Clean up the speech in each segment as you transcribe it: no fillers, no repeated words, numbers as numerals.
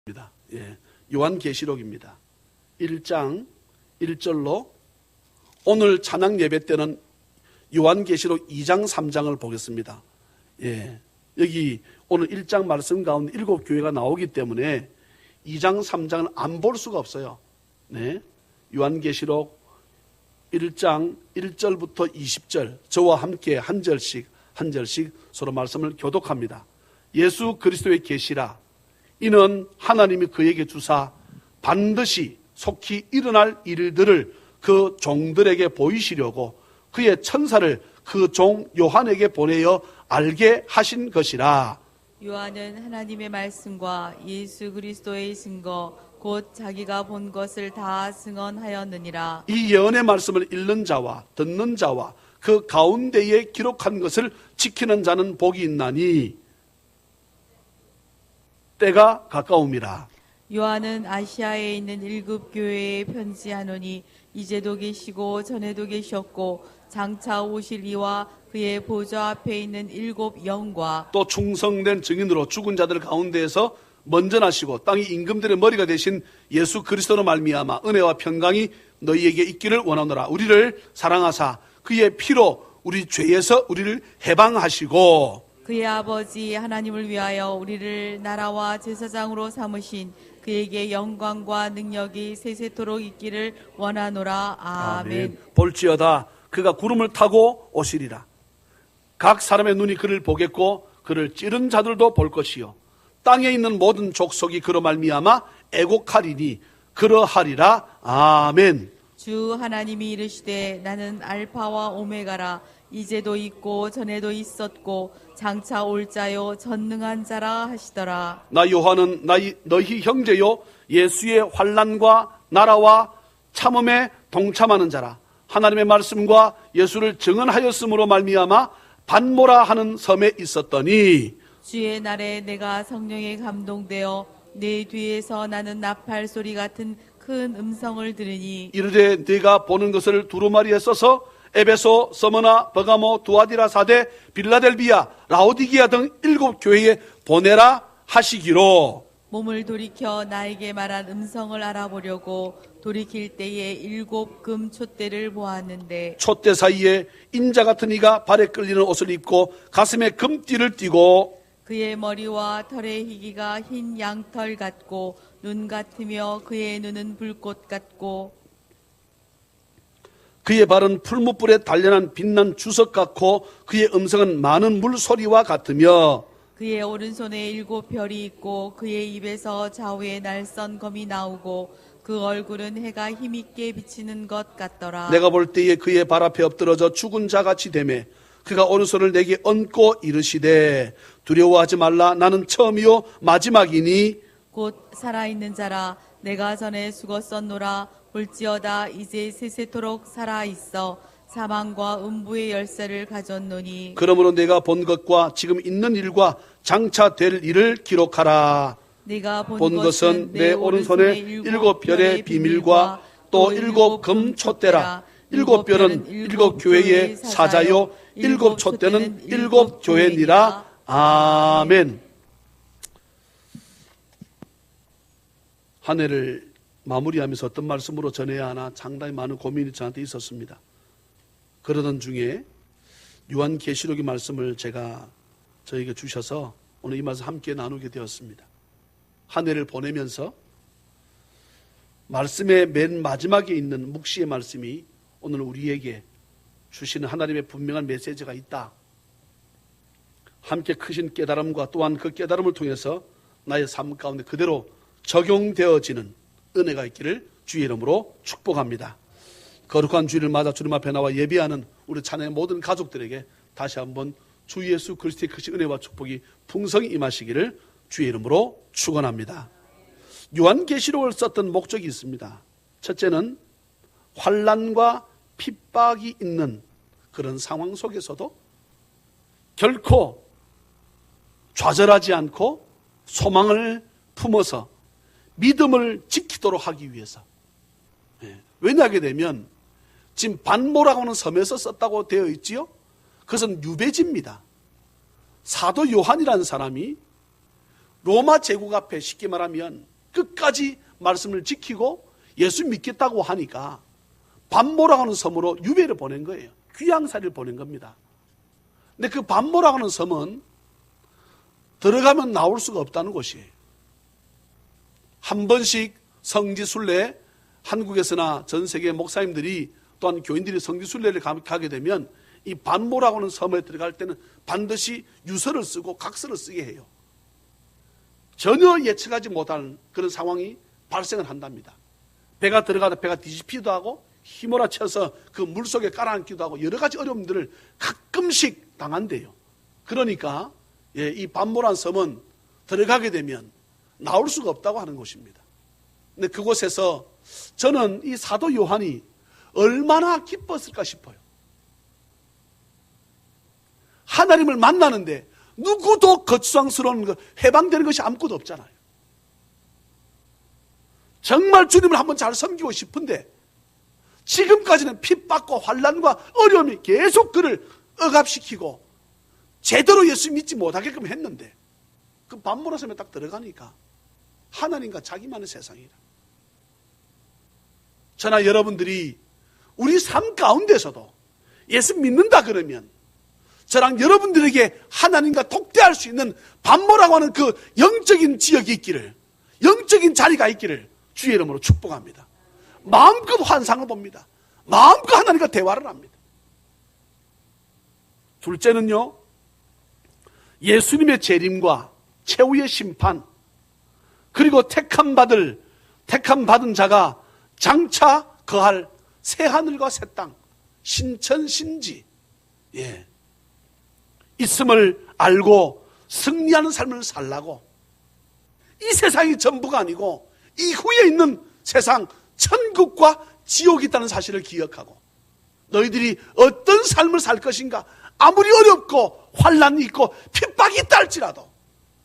예, 요한계시록입니다. 1장 1절로 오늘 찬양 예배 때는 요한계시록 2장 3장을 보겠습니다. 예, 여기 오늘 1장 말씀 가운데 7교회가 나오기 때문에 2장 3장을 안 볼 수가 없어요. 네, 요한계시록 1장 1절부터 20절 저와 함께 한 절씩 서로 말씀을 교독합니다. 예수 그리스도의 계시라. 이는 하나님이 그에게 주사 반드시 속히 일어날 일들을 그 종들에게 보이시려고 그의 천사를 그 종 요한에게 보내어 알게 하신 것이라. 요한은 하나님의 말씀과 예수 그리스도의 증거 곧 자기가 본 것을 다 증언하였느니라. 이 예언의 말씀을 읽는 자와 듣는 자와 그 가운데에 기록한 것을 지키는 자는 복이 있나니 때가 가까움이라. 요한은 아시아에 있는 7교회에 편지하노니 이제도 계시고 전에도 계셨고 장차 오실 이와 그의 보좌 앞에 있는 7 영과 또 충성된 증인으로 죽은 자들 가운데에서 먼저 나시고 땅의 임금들의 머리가 되신 예수 그리스도로 말미암아 은혜와 평강이 너희에게 있기를 원하노라. 우리를 사랑하사 그의 피로 우리 죄에서 우리를 해방하시고 그의 아버지 하나님을 위하여 우리를 나라와 제사장으로 삼으신 그에게 영광과 능력이 세세토록 있기를 원하노라. 아멘. 볼지어다 그가 구름을 타고 오시리라. 각 사람의 눈이 그를 보겠고 그를 찌른 자들도 볼 것이요 땅에 있는 모든 족속이 그로 말미암아 애곡하리니 그러하리라. 아멘. 주 하나님이 이르시되 나는 알파와 오메가라. 이제도 있고 전에도 있었고 장차 올 자요 전능한 자라 하시더라. 나 요한은 너희 형제요 예수의 환난과 나라와 참음에 동참하는 자라. 하나님의 말씀과 예수를 증언하였으므로 말미암아 반모라 하는 섬에 있었더니 주의 날에 내가 성령에 감동되어 내 뒤에서 나는 나팔 소리 같은 큰 음성을 들으니 이르되 네가 보는 것을 두루마리에 써서 에베소, 서머나, 버가모, 두아디라, 사데, 빌라델비아, 라오디기아 등 7교회에 보내라 하시기로. 몸을 돌이켜 나에게 말한 음성을 알아보려고 돌이킬 때에 7 금 촛대를 보았는데 촛대 사이에 인자 같은 이가 발에 끌리는 옷을 입고 가슴에 금띠를 띠고 그의 머리와 털의 희기가 흰 양털 같고 눈 같으며 그의 눈은 불꽃 같고 그의 발은 풀무불에 단련한 빛난 주석 같고 그의 음성은 많은 물소리와 같으며 그의 오른손에 7 별이 있고 그의 입에서 좌우에 날선 검이 나오고 그 얼굴은 해가 힘있게 비치는 것 같더라. 내가 볼 때에 그의 발 앞에 엎드러져 죽은 자같이 되매 그가 오른손을 내게 얹고 이르시되 두려워하지 말라. 나는 처음이요 마지막이니 곧 살아있는 자라. 내가 전에 죽었었노라. 볼지어다 이제 세세토록 살아있어 사망과 음부의 열쇠를 가졌노니 그러므로 내가 본 것과 지금 있는 일과 장차 될 일을 기록하라. 네가 본 것은 내 오른손에 7 별의 비밀과 또 7 금 촛대라. 7 별은 7 교회의 사자요 7 촛대는 7 교회니라. 아멘. 한 해를 마무리하면서 어떤 말씀으로 전해야 하나 상당히 많은 고민이 저한테 있었습니다. 그러던 중에 요한계시록의 말씀을 저에게 주셔서 오늘 이 말씀 함께 나누게 되었습니다. 한 해를 보내면서 말씀의 맨 마지막에 있는 묵시의 말씀이 오늘 우리에게 주시는 하나님의 분명한 메시지가 있다. 함께 크신 깨달음과 또한 그 깨달음을 통해서 나의 삶 가운데 그대로 적용되어지는 은혜가 있기를 주의 이름으로 축복합니다. 거룩한 주일을 맞아 주님 앞에 나와 예배하는 우리 찬양의 모든 가족들에게 다시 한번 주 예수 그리스도의 크신 은혜와 축복이 풍성히 임하시기를 주의 이름으로 축원합니다. 요한계시록을 썼던 목적이 있습니다. 첫째는 환난과 핍박이 있는 그런 상황 속에서도 결코 좌절하지 않고 소망을 품어서 믿음을 지키도록 하기 위해서. 왜냐하게 되면 지금 반모라고 하는 섬에서 썼다고 되어 있지요. 그것은 유배지입니다. 사도 요한이라는 사람이 로마 제국 앞에 쉽게 말하면 끝까지 말씀을 지키고 예수 믿겠다고 하니까 반모라고 하는 섬으로 유배를 보낸 거예요. 귀양살이를 보낸 겁니다. 근데 그 반모라고 하는 섬은 들어가면 나올 수가 없다는 곳이에요. 한 번씩 성지순례, 한국에서나 전 세계 목사님들이 또한 교인들이 성지순례를 가게 되면 이 반모라고 하는 섬에 들어갈 때는 반드시 유서를 쓰고 각서를 쓰게 해요. 전혀 예측하지 못한 그런 상황이 발생을 한답니다. 배가 들어가다 배가 뒤집히기도 하고 휘몰아쳐서 그 물속에 깔아앉기도 하고 여러 가지 어려움들을 가끔씩 당한대요. 그러니까 이 반모란 섬은 들어가게 되면 나올 수가 없다고 하는 곳입니다. 근데 그곳에서 저는 이 사도 요한이 얼마나 기뻤을까 싶어요. 하나님을 만나는데 누구도 거추장스러운 거, 해방되는 것이 아무것도 없잖아요. 정말 주님을 한번 잘 섬기고 싶은데 지금까지는 핍박과 환난과 어려움이 계속 그를 억압시키고 제대로 예수 믿지 못하게끔 했는데 그 반모라 섬에 딱 들어가니까 하나님과 자기만의 세상이라. 저나 여러분들이 우리 삶 가운데서도 예수 믿는다 그러면 저랑 여러분들에게 하나님과 독대할 수 있는 반모라고 하는 그 영적인 지역이 있기를, 영적인 자리가 있기를 주의 이름으로 축복합니다. 마음껏 환상을 봅니다. 마음껏 하나님과 대화를 합니다. 둘째는요, 예수님의 재림과 최후의 심판, 그리고 택함 받은 자가 장차 거할 새 하늘과 새 땅, 신천신지, 있음을 알고 승리하는 삶을 살라고, 이 세상이 전부가 아니고 이후에 있는 세상 천국과 지옥이 있다는 사실을 기억하고 너희들이 어떤 삶을 살 것인가, 아무리 어렵고 환난이 있고 핍박이 있다 할지라도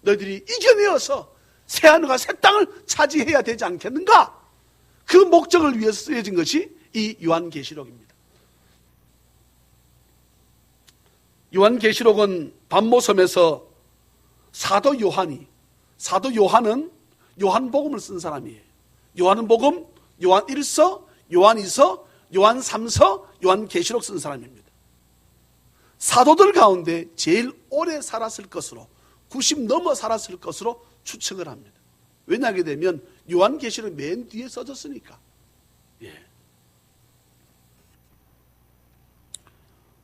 너희들이 이겨내어서 새 하늘과 새 땅을 차지해야 되지 않겠는가? 그 목적을 위해서 쓰여진 것이 이 요한계시록입니다. 요한계시록은 반모섬에서 사도 요한은 요한복음을 쓴 사람이에요. 요한은 복음, 요한 1서, 요한 2서, 요한 3서, 요한계시록 쓴 사람입니다. 사도들 가운데 제일 오래 살았을 것으로, 90 넘어 살았을 것으로 추측을 합니다. 왜냐하게 되면 요한계시록 맨 뒤에 써졌으니까.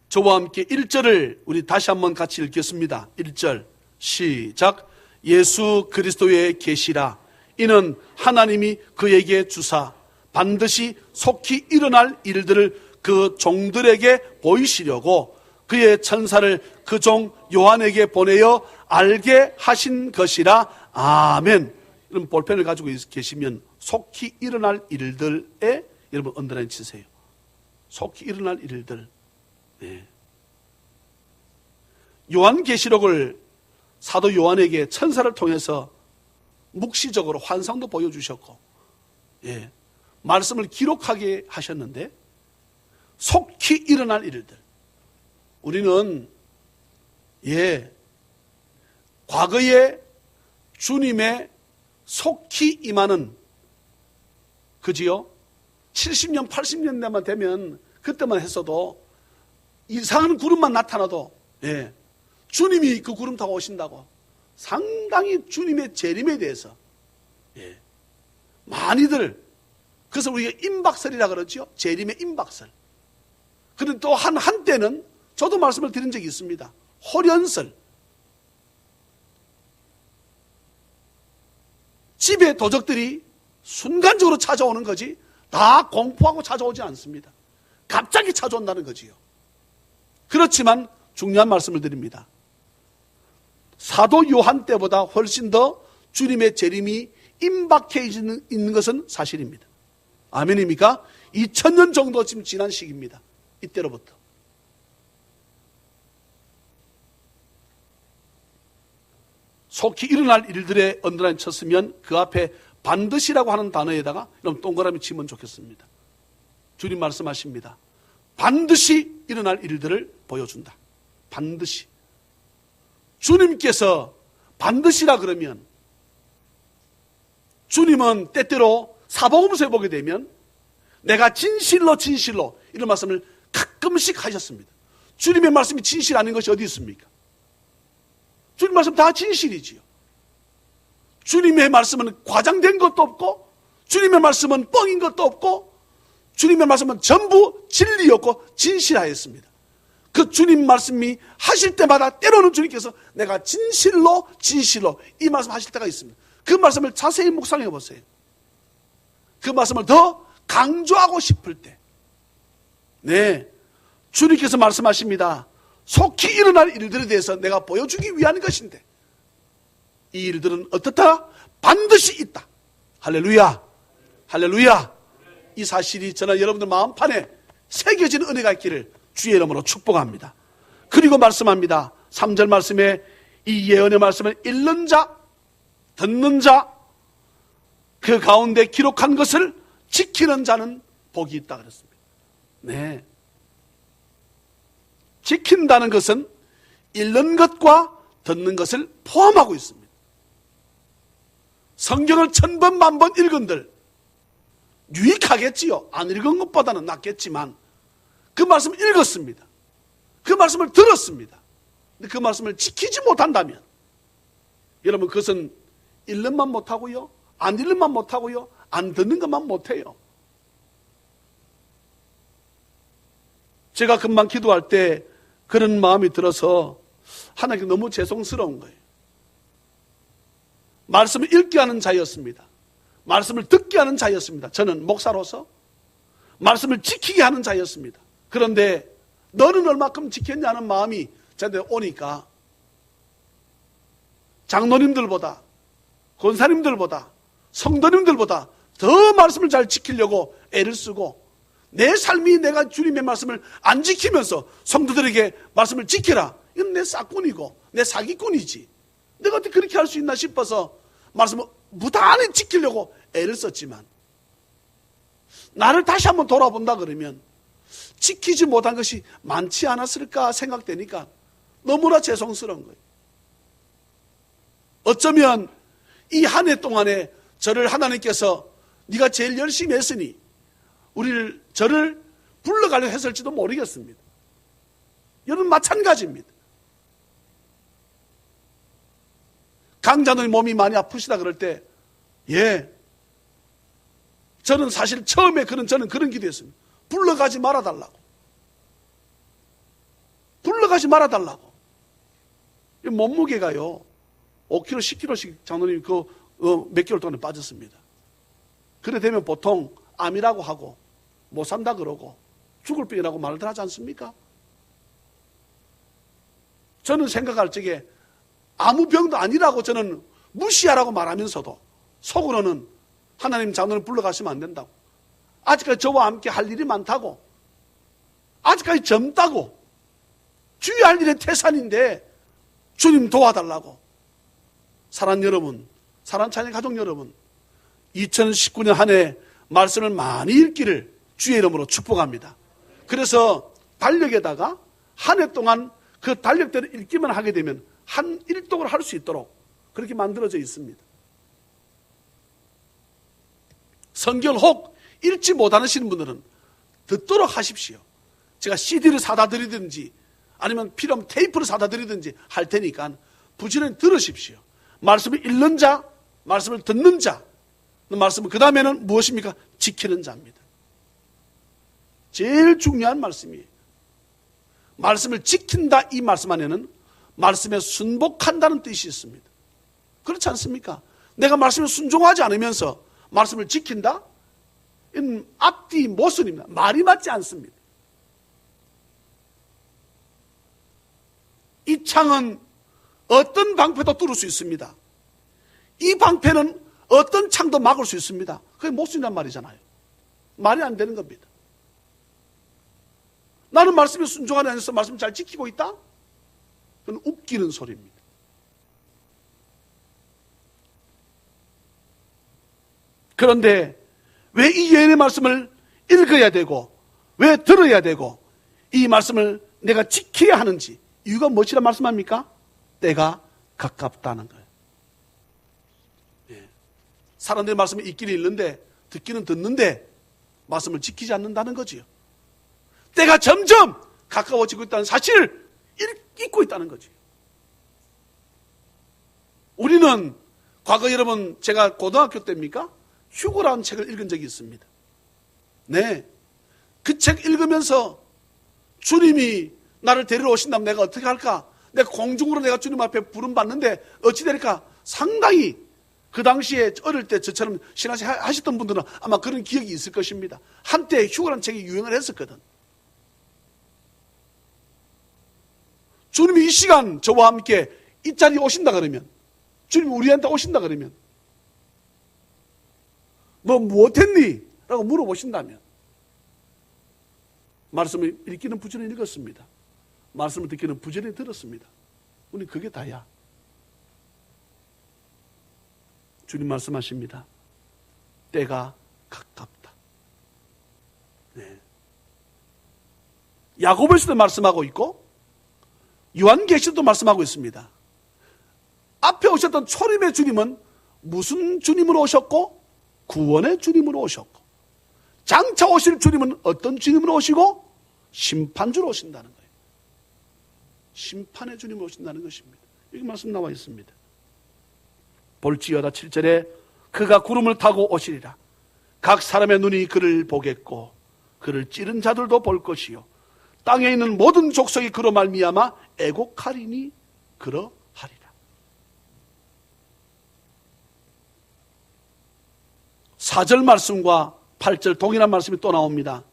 저와 함께 1절을 우리 다시 한번 같이 읽겠습니다. 1절 시작. 예수 그리스도의 계시라. 이는 하나님이 그에게 주사 반드시 속히 일어날 일들을 그 종들에게 보이시려고 그의 천사를 그 종 요한에게 보내어 알게 하신 것이라. 아멘. 이런 볼펜을 가지고 계시면 속히 일어날 일들에 여러분 언더라인 치세요. 속히 일어날 일들. 요한계시록을 사도 요한에게 천사를 통해서 묵시적으로 환상도 보여주셨고, 말씀을 기록하게 하셨는데, 속히 일어날 일들. 우리는, 과거에 주님의 속히 임하는, 그지요? 70년, 80년대만 되면, 그때만 했어도, 이상한 구름만 나타나도, 주님이 그 구름 타고 오신다고 상당히 주님의 재림에 대해서 많이들, 그래서 우리가 임박설이라 그러죠. 재림의 임박설. 그런데 또 한때는 저도 말씀을 드린 적이 있습니다. 호련설. 집에 도적들이 순간적으로 찾아오는 거지 다 공포하고 찾아오지 않습니다. 갑자기 찾아온다는 거지요. 그렇지만 중요한 말씀을 드립니다. 사도 요한 때보다 훨씬 더 주님의 재림이 임박해 있는 것은 사실입니다. 아멘입니까? 2000년 정도 지금 지난 시기입니다. 이때로부터. 속히 일어날 일들에 언더라인 쳤으면 그 앞에 반드시라고 하는 단어에다가 그럼 동그라미 치면 좋겠습니다. 주님 말씀하십니다. 반드시 일어날 일들을 보여준다. 반드시. 주님께서 반드시라 그러면 주님은 때때로 사복음서에 보게 되면 내가 진실로 진실로 이런 말씀을 가끔씩 하셨습니다. 주님의 말씀이 진실 아닌 것이 어디 있습니까? 주님 말씀 다 진실이지요. 주님의 말씀은 과장된 것도 없고, 주님의 말씀은 뻥인 것도 없고, 주님의 말씀은 전부 진리였고 진실하였습니다. 그 주님 말씀이 하실 때마다 때로는 주님께서 내가 진실로 진실로 이 말씀 하실 때가 있습니다. 그 말씀을 자세히 묵상해 보세요. 그 말씀을 더 강조하고 싶을 때, 네, 주님께서 말씀하십니다. 속히 일어날 일들에 대해서 내가 보여주기 위한 것인데 이 일들은 어떻다? 반드시 있다. 할렐루야, 할렐루야. 이 사실이 저는 여러분들 마음판에 새겨진 은혜가 있기를 주의 이름으로 축복합니다. 그리고 말씀합니다. 3절 말씀에 이 예언의 말씀을 읽는 자, 듣는 자, 그 가운데 기록한 것을 지키는 자는 복이 있다 그랬습니다. 네. 지킨다는 것은 읽는 것과 듣는 것을 포함하고 있습니다. 성경을 1000번, 10,000번 읽은들 유익하겠지요. 안 읽은 것보다는 낫겠지만 그 말씀을 읽었습니다. 그 말씀을 들었습니다. 근데 그 말씀을 지키지 못한다면 여러분 그것은 읽는만 못하고요, 안 읽는만 못하고요, 안 듣는 것만 못해요. 제가 금방 기도할 때 그런 마음이 들어서 하나님께 너무 죄송스러운 거예요. 말씀을 읽게 하는 자였습니다. 말씀을 듣게 하는 자였습니다. 저는 목사로서 말씀을 지키게 하는 자였습니다. 그런데 너는 얼마큼 지켰냐는 마음이 저한테 오니까 장로님들보다, 권사님들보다, 성도님들보다 더 말씀을 잘 지키려고 애를 쓰고, 내 삶이 내가 주님의 말씀을 안 지키면서 성도들에게 말씀을 지키라, 이건 내 싹꾼이고 내 사기꾼이지, 내가 어떻게 그렇게 할 수 있나 싶어서 말씀을 무단히 지키려고 애를 썼지만, 나를 다시 한번 돌아본다 그러면 지키지 못한 것이 많지 않았을까 생각되니까 너무나 죄송스러운 거예요. 어쩌면 이 한 해 동안에 저를 하나님께서 네가 제일 열심히 했으니 저를 불러가려 했을지도 모르겠습니다. 여러분 마찬가지입니다. 강자님 몸이 많이 아프시다 그럴 때, 저는 사실 처음에 저는 그런 기도했습니다. 불러가지 말아달라고. 불러가지 말아달라고. 몸무게가요, 5kg, 10kg씩 장로님 몇 개월 동안에 빠졌습니다. 그래 되면 보통 암이라고 하고 못 산다 그러고 죽을 병이라고 말들 하지 않습니까? 저는 생각할 적에 아무 병도 아니라고 저는 무시하라고 말하면서도 속으로는 하나님 장로를 불러가시면 안 된다고, 아직까지 저와 함께 할 일이 많다고, 아직까지 젊다고, 주의할 일의 태산인데 주님 도와달라고. 사랑하는 여러분, 사랑하는 자녀 가족 여러분, 2019년 한 해 말씀을 많이 읽기를 주의 이름으로 축복합니다. 그래서 달력에다가 한 해 동안 그 달력대로 읽기만 하게 되면 한 일독을 할 수 있도록 그렇게 만들어져 있습니다. 성경을 혹 읽지 못하시는 분들은 듣도록 하십시오. 제가 CD를 사다 드리든지 아니면 필요하면 테이프를 사다 드리든지 할 테니까 부지런히 들으십시오. 말씀을 읽는 자, 말씀을 듣는 자, 말씀은 그 다음에는 무엇입니까? 지키는 자입니다. 제일 중요한 말씀이에요. 말씀을 지킨다, 이 말씀 안에는 말씀에 순복한다는 뜻이 있습니다. 그렇지 않습니까? 내가 말씀에 순종하지 않으면서 말씀을 지킨다? 이는 앞뒤 모순입니다. 말이 맞지 않습니다. 이 창은 어떤 방패도 뚫을 수 있습니다. 이 방패는 어떤 창도 막을 수 있습니다. 그게 모순이란 말이잖아요. 말이 안 되는 겁니다. 나는 말씀에 순종하지 않아서 말씀 잘 지키고 있다? 그건 웃기는 소리입니다. 그런데 왜 이 예언의 말씀을 읽어야 되고, 왜 들어야 되고, 이 말씀을 내가 지켜야 하는지, 이유가 무엇이라 말씀합니까? 때가 가깝다는 거예요. 사람들의 말씀을 읽기는 읽는데 듣기는 듣는데 말씀을 지키지 않는다는 거지요. 때가 점점 가까워지고 있다는 사실을 잊고 있다는 거지. 우리는 과거 여러분 제가 고등학교 때입니까? 휴거라는 책을 읽은 적이 있습니다. 네. 그 책 읽으면서 주님이 나를 데리러 오신다면 내가 어떻게 할까? 내가 공중으로 내가 주님 앞에 부름받는데 어찌 될까? 상당히 그 당시에 어릴 때 저처럼 신앙생활 하셨던 분들은 아마 그런 기억이 있을 것입니다. 한때 휴거라는 책이 유행을 했었거든. 주님이 이 시간 저와 함께 이 자리에 오신다 그러면, 주님이 우리한테 오신다 그러면 너 무엇했니? 라고 물어보신다면 말씀을 읽기는 부지런히 읽었습니다. 말씀을 듣기는 부지런히 들었습니다. 우리 그게 다야. 주님 말씀하십니다. 때가 가깝다. 네. 야고보서도 말씀하고 있고 요한계시도 말씀하고 있습니다. 앞에 오셨던 초림의 주님은 무슨 주님으로 오셨고 구원의 주님으로 오셨고 장차 오실 주님은 어떤 주님으로 오시고 심판주로 오신다는 거예요. 심판의 주님으로 오신다는 것입니다. 여기 말씀 나와 있습니다. 볼지어다 7절에 그가 구름을 타고 오시리라. 각 사람의 눈이 그를 보겠고 그를 찌른 자들도 볼 것이요 땅에 있는 모든 족속이 그로 말미암아 애곡하리니 그러하리라. 4절 말씀과 8절 동일한 말씀이 또 나옵니다.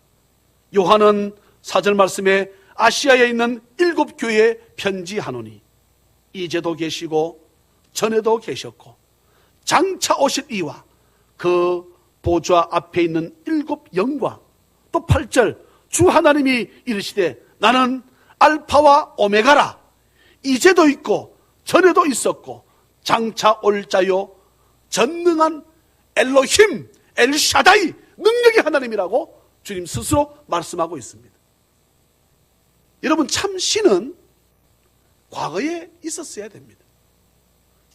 요한은 4절 말씀에 아시아에 있는 7교회에 편지하노니 이제도 계시고 전에도 계셨고 장차 오실 이와 그 보좌 앞에 있는 7영과 또 8절 주 하나님이 이르시되 나는 알파와 오메가라. 이제도 있고 전에도 있었고 장차 올 자요 전능한 엘로힘 엘샤다이 능력의 하나님이라고 주님 스스로 말씀하고 있습니다. 여러분 참 신은 과거에 있었어야 됩니다.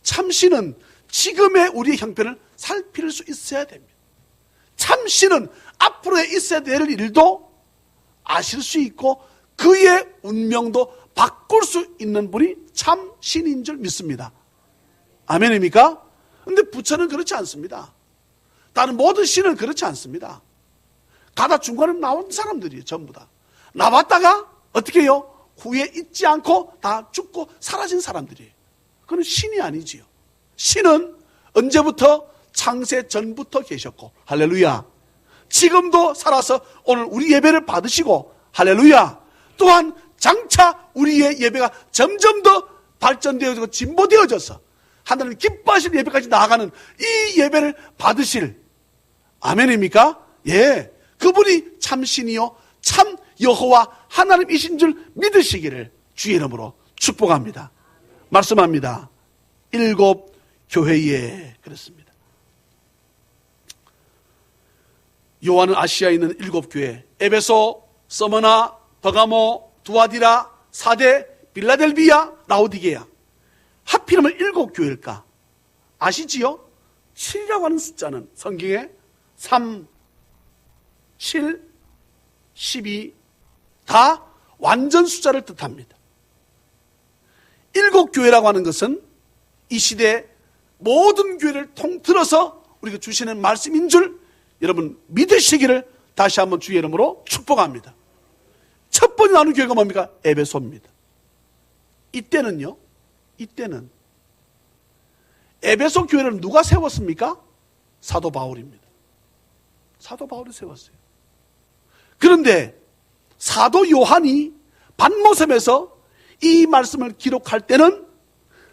참 신은 지금의 우리의 형편을 살필 수 있어야 됩니다. 참 신은 앞으로에 있어야 될 일도 아실 수 있고 그의 운명도 바꿀 수 있는 분이 참 신인 줄 믿습니다. 아멘입니까? 그런데 부처는 그렇지 않습니다. 다른 모든 신은 그렇지 않습니다. 가다 중간에 나온 사람들이에요. 전부 다. 나왔다가 어떻게 해요? 후에 있지 않고 다 죽고 사라진 사람들이에요. 그건 신이 아니지요. 신은 언제부터? 창세 전부터 계셨고 할렐루야. 지금도 살아서 오늘 우리 예배를 받으시고 할렐루야. 또한 장차 우리의 예배가 점점 더 발전되어지고 진보되어져서 하나님 기뻐하실 예배까지 나아가는 이 예배를 받으실 아멘입니까? 예, 그분이 참신이요 참 여호와 하나님이신 줄 믿으시기를 주의 이름으로 축복합니다. 말씀합니다. 7교회에 그렇습니다. 요한은 아시아에 있는 7교회 에베소, 서머나, 버가모, 두아디라, 사데, 빌라델비아, 라오디게야. 하필이면 7교회일까? 아시지요? 7이라고 하는 숫자는 성경에 3, 7, 12 다 완전 숫자를 뜻합니다. 7교회라고 하는 것은 이 시대 모든 교회를 통틀어서 우리가 주시는 말씀인 줄 여러분 믿으시기를 다시 한번 주의 이름으로 축복합니다. 첫 번째 나누는 교회가 뭡니까? 에베소입니다. 이때는 에베소 교회를 누가 세웠습니까? 사도 바울입니다. 사도 바울이 세웠어요. 그런데 사도 요한이 반모섬에서 이 말씀을 기록할 때는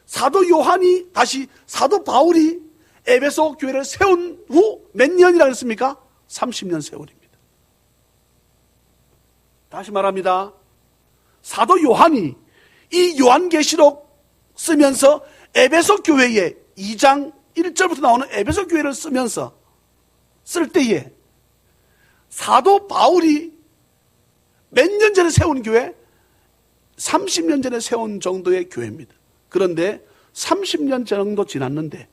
사도 요한이 다시 사도 바울이 에베소 교회를 세운 후 몇 년이라고 했습니까? 30년 세월입니다. 다시 말합니다. 사도 요한이 이 요한계시록 쓰면서 에베소 교회에 2장 1절부터 나오는 에베소 교회를 쓰면서 쓸 때에 사도 바울이 몇 년 전에 세운 교회? 30년 전에 세운 정도의 교회입니다. 그런데 30년 정도 지났는데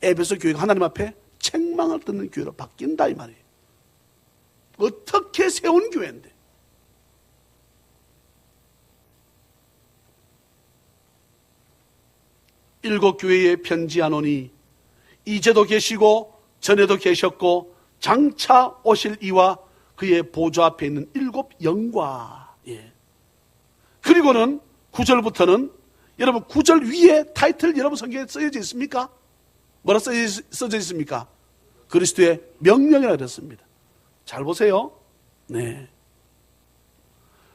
에베소 교회가 하나님 앞에 책망을 듣는 교회로 바뀐다 이 말이에요. 어떻게 세운 교회인데. 일곱 교회에 편지하노니 이제도 계시고 전에도 계셨고 장차 오실 이와 그의 보좌 앞에 있는 일곱 영과. 예. 그리고는 9절부터는 여러분 9절 위에 타이틀 여러분 성경에 써져 있습니까? 뭐라 써져 있습니까? 그리스도의 명령이라 그랬습니다. 잘 보세요. 네.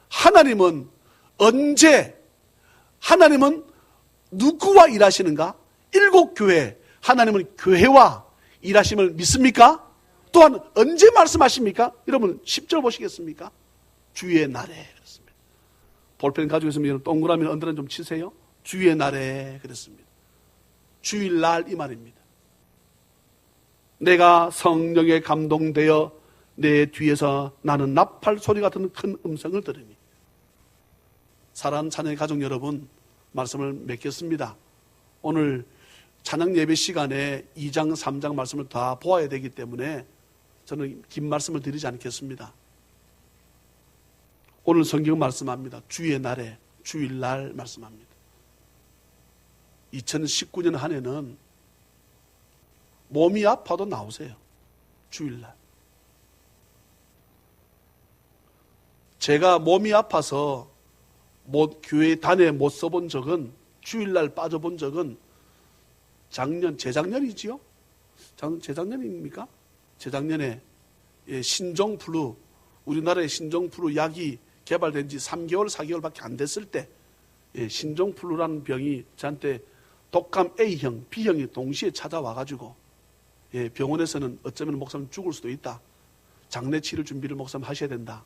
하나님은 언제, 하나님은 누구와 일하시는가? 일곱 교회, 하나님은 교회와 일하심을 믿습니까? 또한 언제 말씀하십니까? 여러분 10절 보시겠습니까? 주의 날에 그랬습니다. 볼펜 가지고 있으면 동그라미 언더라인 좀 치세요. 주의 날에 그랬습니다. 주일날 이 말입니다. 내가 성령에 감동되어 내 뒤에서 나는 나팔 소리 같은 큰 음성을 들으니. 사랑하는 자녀의 가족 여러분, 말씀을 맺겠습니다. 오늘 찬양 예배 시간에 2장 3장 말씀을 다 보아야 되기 때문에 저는 긴 말씀을 드리지 않겠습니다. 오늘 성경 말씀합니다. 주의 날에, 주일날 말씀합니다. 2019년 한 해는 몸이 아파도 나오세요. 주일날. 제가 몸이 아파서 교회 단에 못 써본 적은, 주일날 빠져본 적은 재작년이지요? 재작년입니까? 재작년에 신종플루, 우리나라의 신종플루 약이 개발된 지 3개월, 4개월밖에 안 됐을 때 신종플루라는 병이 저한테 독감 A형, B형이 동시에 찾아와가지고 병원에서는 어쩌면 목사님 죽을 수도 있다. 장례 치료 준비를 목사님 하셔야 된다.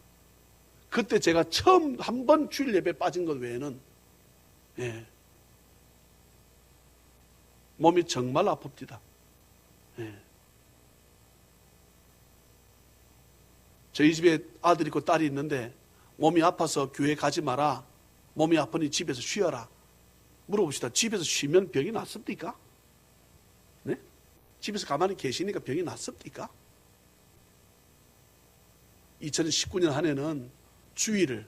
그때 제가 처음 한 번 주일 예배 빠진 것 외에는 몸이 정말 아픕니다. 저희 집에 아들이 있고 딸이 있는데 몸이 아파서 교회 가지 마라. 몸이 아프니 집에서 쉬어라. 물어봅시다. 집에서 쉬면 병이 낫습니까? 네? 집에서 가만히 계시니까 병이 낫습니까? 2019년 한 해는 주일을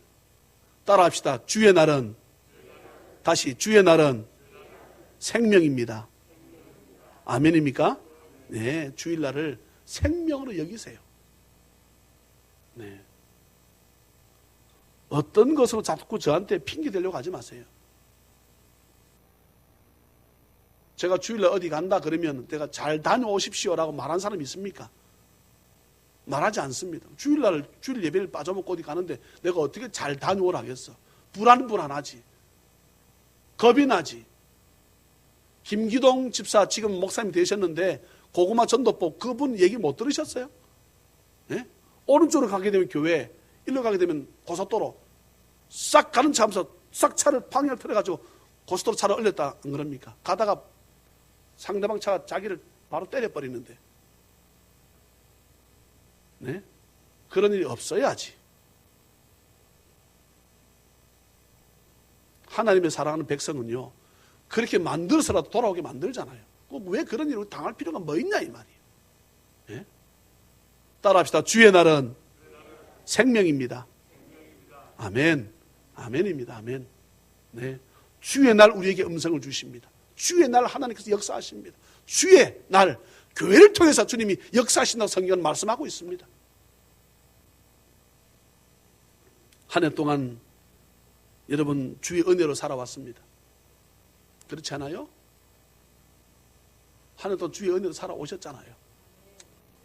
따라합시다. 주의 날은, 다시 주의 날은 생명입니다. 아멘입니까? 네, 주일날을 생명으로 여기세요. 네. 어떤 것으로 자꾸 저한테 핑계 대려고 하지 마세요. 제가 주일날 어디 간다 그러면 내가 잘 다녀오십시오라고 말한 사람이 있습니까? 말하지 않습니다. 주일 예배를 빠져먹고 어디 가는데 내가 어떻게 잘 다녀오라 하겠어. 불안하지. 겁이 나지. 김기동 집사 지금 목사님 되셨는데 고구마 전도법 그분 얘기 못 들으셨어요? 네? 오른쪽으로 가게 되면 교회, 일로 가게 되면 고속도로 싹 가는 차 하면서 싹 차를 방향을 틀어가지고 고속도로 차를 올렸다 안 그럽니까? 가다가 상대방 차가 자기를 바로 때려버리는데 네? 그런 일이 없어야지. 하나님의 사랑하는 백성은요 그렇게 만들어서라도 돌아오게 만들잖아요. 왜 그런 일을 당할 필요가 뭐 있냐 이 말이에요. 네? 따라합시다. 주의 날은 생명입니다. 아멘. 아멘입니다. 아멘. 네. 주의 날 우리에게 음성을 주십니다. 주의 날 하나님께서 역사하십니다. 주의 날 교회를 통해서 주님이 역사하신다고 성경은 말씀하고 있습니다. 한 해 동안 여러분 주의 은혜로 살아왔습니다. 그렇지 않아요? 한 해 동안 주의 은혜로 살아오셨잖아요.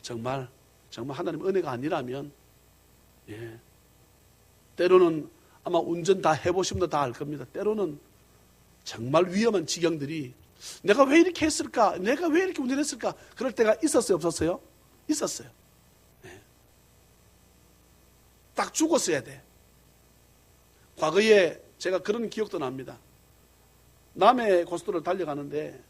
정말 하나님 은혜가 아니라면 때로는 아마 운전 다 해보신 분들 다 알 겁니다. 때로는 정말 위험한 지경들이 내가 왜 이렇게 했을까? 내가 왜 이렇게 운전했을까? 그럴 때가 있었어요? 없었어요? 있었어요. 딱 죽었어야 돼. 과거에 제가 그런 기억도 납니다. 남해 고속도로를 달려가는데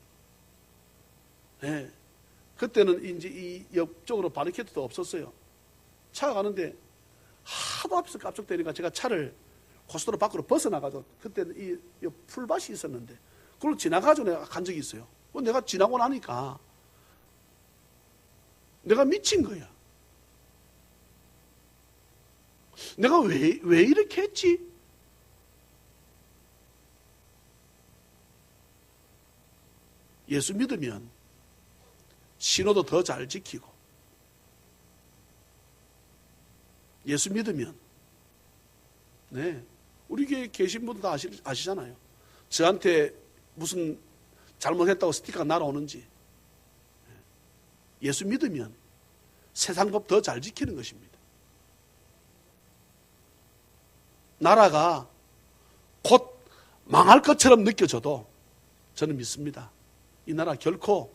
그때는 이제 이 옆쪽으로 바리케이트도 없었어요. 차가 가는데 하도 앞에서 깜짝대니까 제가 차를 고속도로 밖으로 벗어나가서 그때는 이 풀밭이 있었는데 그걸 지나가지고 내가 간 적이 있어요. 내가 지나고 나니까 내가 미친 거야. 내가 왜 이렇게 했지? 예수 믿으면 신호도 더 잘 지키고, 예수 믿으면, 네, 우리 교회 계신 분들 다 아시잖아요. 저한테 무슨 잘못했다고 스티커가 날아오는지. 예수 믿으면 세상 법 더 잘 지키는 것입니다. 나라가 곧 망할 것처럼 느껴져도 저는 믿습니다. 이 나라 결코,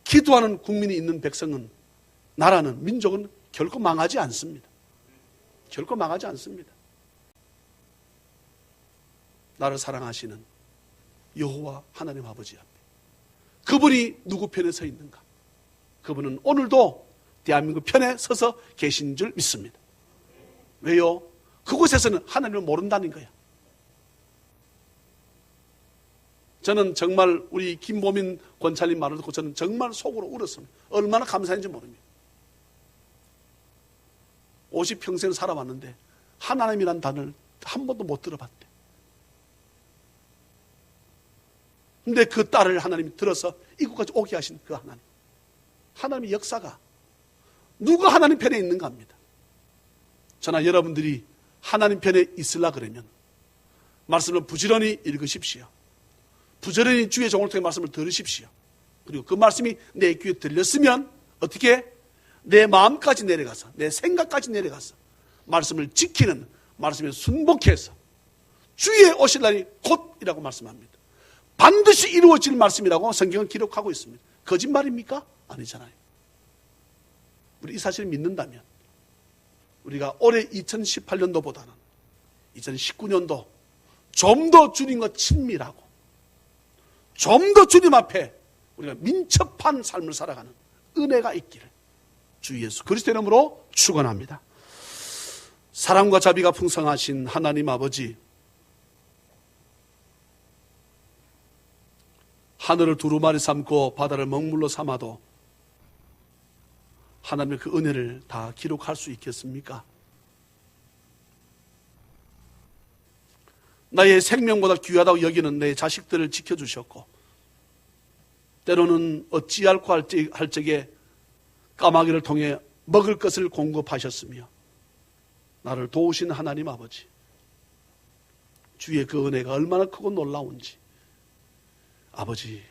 기도하는 국민이 있는 백성은, 나라는, 민족은 결코 망하지 않습니다. 결코 망하지 않습니다. 나를 사랑하시는 여호와 하나님 아버지 앞에 그분이 누구 편에 서 있는가? 그분은 오늘도 대한민국 편에 서서 계신 줄 믿습니다. 왜요? 그곳에서는 하나님을 모른다는 거야. 저는 정말 우리 김보민 권찰님 말을 듣고 저는 정말 속으로 울었습니다. 얼마나 감사한지 모릅니다. 50평생 살아왔는데 하나님이란 단어를 한 번도 못 들어봤대. 근데 그 딸을 하나님이 들어서 이곳까지 오게 하신 그 하나님. 하나님의 역사가 누가 하나님 편에 있는가 합니다. 저나 여러분들이 하나님 편에 있으려 그러면 말씀을 부지런히 읽으십시오. 부지런히 주의 종을 통해 말씀을 들으십시오. 그리고 그 말씀이 내 귀에 들렸으면 어떻게? 내 마음까지 내려가서, 내 생각까지 내려가서 말씀을 지키는, 말씀에 순복해서 주의 오실 날이 곧이라고 말씀합니다. 반드시 이루어질 말씀이라고 성경은 기록하고 있습니다. 거짓말입니까? 아니잖아요. 우리 이 사실을 믿는다면 우리가 올해 2018년도보다는 2019년도 좀 더 주님과 친밀하고 좀 더 주님 앞에 우리가 민첩한 삶을 살아가는 은혜가 있기를 주 예수 그리스도의 이름으로 축원합니다. 사랑과 자비가 풍성하신 하나님 아버지, 하늘을 두루마리 삼고 바다를 먹물로 삼아도 하나님의 그 은혜를 다 기록할 수 있겠습니까? 나의 생명보다 귀하다고 여기는 내 자식들을 지켜주셨고, 때로는 어찌할꼬 할 적에 까마귀를 통해 먹을 것을 공급하셨으며 나를 도우신 하나님 아버지, 주의 그 은혜가 얼마나 크고 놀라운지 아버지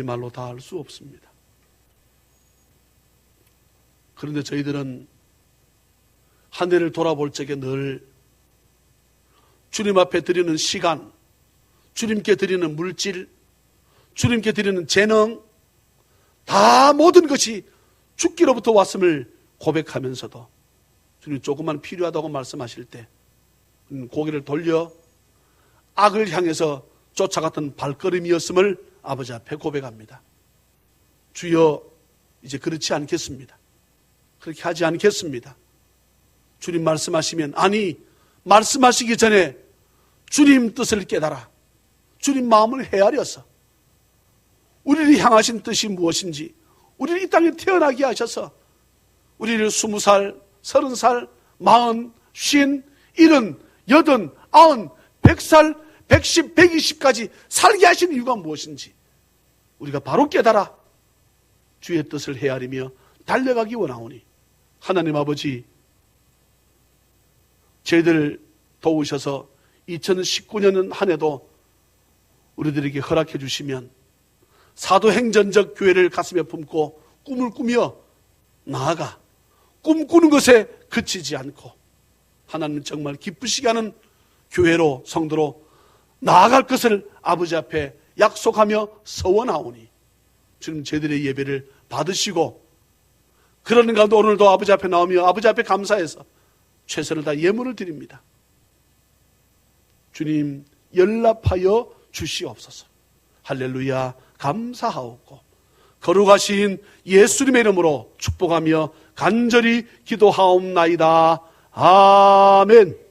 말로 다 알 수 없습니다. 그런데 저희들은 한 해를 돌아볼 적에 늘 주님 앞에 드리는 시간, 주님께 드리는 물질, 주님께 드리는 재능, 다 모든 것이 주께로부터 왔음을 고백하면서도 주님 조금만 필요하다고 말씀하실 때 고개를 돌려 악을 향해서 쫓아갔던 발걸음이었음을 아버지 앞에 고백합니다. 주여, 이제 그렇지 않겠습니다. 그렇게 하지 않겠습니다. 주님 말씀하시면, 아니, 말씀하시기 전에 주님 뜻을 깨달아 주님 마음을 헤아려서 우리를 향하신 뜻이 무엇인지, 우리를 이 땅에 태어나게 하셔서 우리를 20살, 30살, 40, 50, 70, 80, 90, 100살, 110, 120까지 살게 하신 이유가 무엇인지 우리가 바로 깨달아 주의 뜻을 헤아리며 달려가기 원하오니 하나님 아버지, 저희들 도우셔서 2019년은 한 해도 우리들에게 허락해 주시면 사도행전적 교회를 가슴에 품고 꿈을 꾸며 나아가 꿈꾸는 것에 그치지 않고 하나님 정말 기쁘시게 하는 교회로, 성도로 나아갈 것을 아버지 앞에 약속하며 서원하오니 주님 저희들의 예배를 받으시고, 그러는 가운데 오늘도 아버지 앞에 나오며 아버지 앞에 감사해서 최선을 다 예물을 드립니다. 주님 연락하여 주시옵소서. 할렐루야, 감사하옵고 거룩하신 예수님의 이름으로 축복하며 간절히 기도하옵나이다. 아멘.